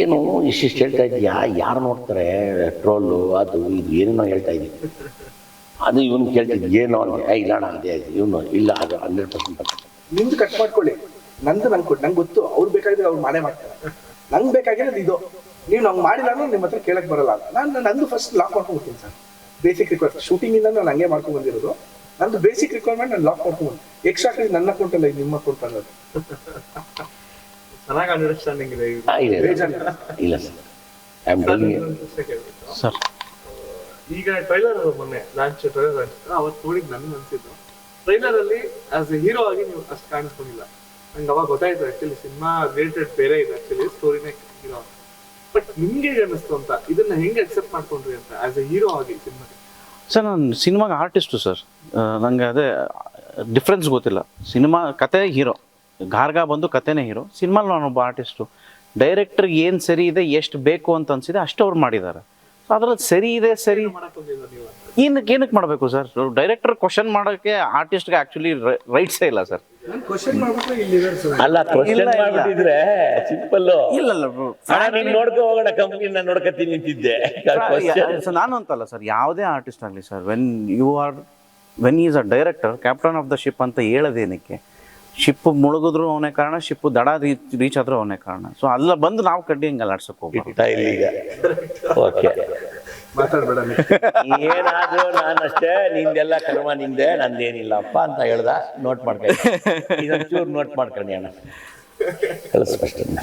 ಏನು ಇಷ್ಟಿಷ್ಟು ಹೇಳ್ತಾ ಇದೆಯಾ, ಯಾರು ನೋಡ್ತಾರೆ, ಟ್ರೋಲು ಅದು ಇದು ಏನೇನೋ ಹೇಳ್ತಾ ಇದ್ದೀವಿ. ಅದು ಇವನು ಕೇಳ್ತಿದ್ದು ಏನೋ ಅಂದರೆ ಇಲ್ಲ ಅಣ್ಣ ಅದೇ ಇವನು ಇಲ್ಲ ಅದು 100%. ನಿಮ್ದು ಕಟ್ ಮಾಡ್ಕೊಳ್ಳಿ, ನಂದು ನಂಗೆ ಗೊತ್ತು. ಅವ್ರು ಬೇಕಾಗಿದ್ರೆ ಅವ್ರು ಮಾಡೇ ಮಾಡ್ತಾರೆ. ನಂಗೆ ಬೇಕಾಗಿರೋದು ಇದು. ನೀವು ನಂಗೆ ಮಾಡಿಲ್ಲ ಅಂದ್ರೆ ನಿಮ್ಮ ಹತ್ರ ಕೇಳಕ್ಕೆ ಬರಲ್ಲ. ನಾನು ನಂದು ಫಸ್ಟ್ ಲಾಕ್ ಮಾಡ್ಕೊಂಡ್ಬಿಡ್ತೀನಿ ಸರ್. ಬೇಸಿಕ್ ರಿಕ್ವೈರ್ಮೆಂಟ್ ಶೂಟಿಂಗಿಂದ ನಾನು ಹಂಗೆ ಮಾಡ್ಕೊಂಡು ಬಂದಿರೋದು. ನಂದು ಬೇಸಿಕ್ ರಿಕ್ವೈರ್ಮೆಂಟ್ ನಾನು ಲಾಕ್ ಮಾಡ್ಕೊಂಡು ಎಕ್ಸ್ಟ್ರಾ ಕಡೆ ನನ್ನ ಅಕೌಂಟ್ ಅಲ್ಲ, ನಿಮ್ಮ ಅಕೌಂಟ್ ಅನ್ನೋದು. ಚೆನ್ನಾಗಿ ಅಂಡರ್ಸ್ಟ್ಯಾಂಡಿಂಗ್ ಇದೆ. ಇಲ್ಲ ಸರ್, ಈಗ ಟ್ರೈಲರ್ ಮೊನ್ನೆ ಟ್ರೈಲರ್ ಅವತ್ತು ನೋಡಿದ್ ನನ್ಗೆ ಅನ್ಸಿದ್ದು, ಟ್ರೈಲರ್ ಅಲ್ಲಿ ಆಸ್ ಎ ಹೀರೋ ಆಗಿ ನೀವು ಅಷ್ಟು ಕಾಣಿಸ್ಕೊಂಡಿಲ್ಲ. ನಂಗೆ ಅವಾಗ ಗೊತ್ತಾಯ್ತು ಆಕ್ಚುಲಿ ಸಿನಿಮಾ ರಿಲೇಟೆಡ್ ಬೇರೆ ಇದೆ, ಆಕ್ಚುಲಿ ಸ್ಟೋರಿನೇ ಹೀರೋ. ಬಟ್ ನಿಮ್ಗೆ ಅನಿಸ್ತು ಅಂತ, ಇದನ್ನ ಹೆಂಗೆ ಅಕ್ಸೆಪ್ಟ್ ಮಾಡ್ಕೊಂಡ್ರಿ ಅಂತ ಆಸ್ ಎ ಹೀರೋ ಆಗಿ ಸಿನಿಮಾ? ಸರ್ ನಾನು ಸಿನಿಮಾಗೆ ಆರ್ಟಿಸ್ಟು ಸರ್. ನನಗೆ ಅದೇ ಡಿಫ್ರೆನ್ಸ್ ಗೊತ್ತಿಲ್ಲ. ಸಿನಿಮಾ ಕತೆ ಹೀರೋ, ಗಾರ್ಗಾ ಬಂದು ಕತೆನೇ ಹೀರೋ. ಸಿನಿಮಾಲಿ ನಾನೊಬ್ಬ ಆರ್ಟಿಸ್ಟು. ಡೈರೆಕ್ಟ್ರಿಗೆ ಏನು ಸರಿ ಇದೆ, ಎಷ್ಟು ಬೇಕು ಅಂತ ಅನಿಸಿದೆ ಅಷ್ಟು ಅವ್ರು ಮಾಡಿದ್ದಾರೆ. ಸೊ ಅದ್ರಲ್ಲಿ ಸರಿ ಇದೆ ಸರಿ ಮಾಡಕ್ ಹೋಗಿಲ್ಲ ನೀವು ಅಂತ. ಏನಕ್ಕೆ ಮಾಡಬೇಕು ಸರ್? ಡೈರೆಕ್ಟರ್ ಕ್ವಶನ್ ಮಾಡೋಕ್ಕೆ ಆರ್ಟಿಸ್ಟ್ಗೆ ಆ್ಯಕ್ಚುಲಿ ರೈಟ್ಸೇ ಇಲ್ಲ ಸರ್. ನಾನು ಕ್ವಶನ್ ಮಾಡ್ಬಿಟ್ರೆ ಇಲ್ಲಿದ್ದಾರೆ ಸರ್. ಅಲ್ಲ ಕ್ವಶನ್ ಇಲ್ಲ. ಮಾಡ್ಬಿಟ್ಟಿದ್ರೆ ಸಿಂಪಲ್ ಇಲ್ಲ ನೀನ್ ನೋಡ್ಕೊ ಹೋಗೋಣ ಕಂಪ್ನಿ ನಾನು ನೋಡ್ಕೊತೀನಿ ನಿಂತಿದ್ದೆ. ನಾನು ಅಂತಲ್ಲ ಸರ್, ಯಾವುದೇ ಆರ್ಟಿಸ್ಟ್ ಆಗಲಿ sir, when is a director captain of the ship ಅಂತ ಹೇಳೋದೇನಕ್ಕೆ? ಶಿಪ್ ಮುಳುಗಿದ್ರು ಅವನೇ ಕಾರಣ, ಶಿಪ್ ದಡ ರೀಚ್ ಆದ್ರೂ ಅವನೇ ಕಾರಣ. ಸೊ ಅಲ್ಲ ಬಂದು ನಾವು ಕಡ್ಡಿ ಹಂಗೆ ಅಲ್ಲಾಡ್ಸಕ್ ಹೋಗ್ಬೇಕು. ಇಟ್ಟ ಇಲ್ಲಿಗ ಓಕೆ ಮಾತಾಡ್ಬೇಡ ಏನಾದ್ರೂ ನಾನಷ್ಟೇ ನಿಂದೆಲ್ಲ ಕರ್ಮ ನಿಂದೆ ನಂದೇನಿಲ್ಲಪ್ಪ ಅಂತ ಹೇಳ್ದ. ನೋಟ್ ಮಾಡ್ಕೊಂಡು ಇದೊಂಚೂರು ನೋಟ್ ಮಾಡ್ಕೊಂಡು ಅಣ್ಣ ಕಳಿಸ್ಬಷ್ಟನ್ನ.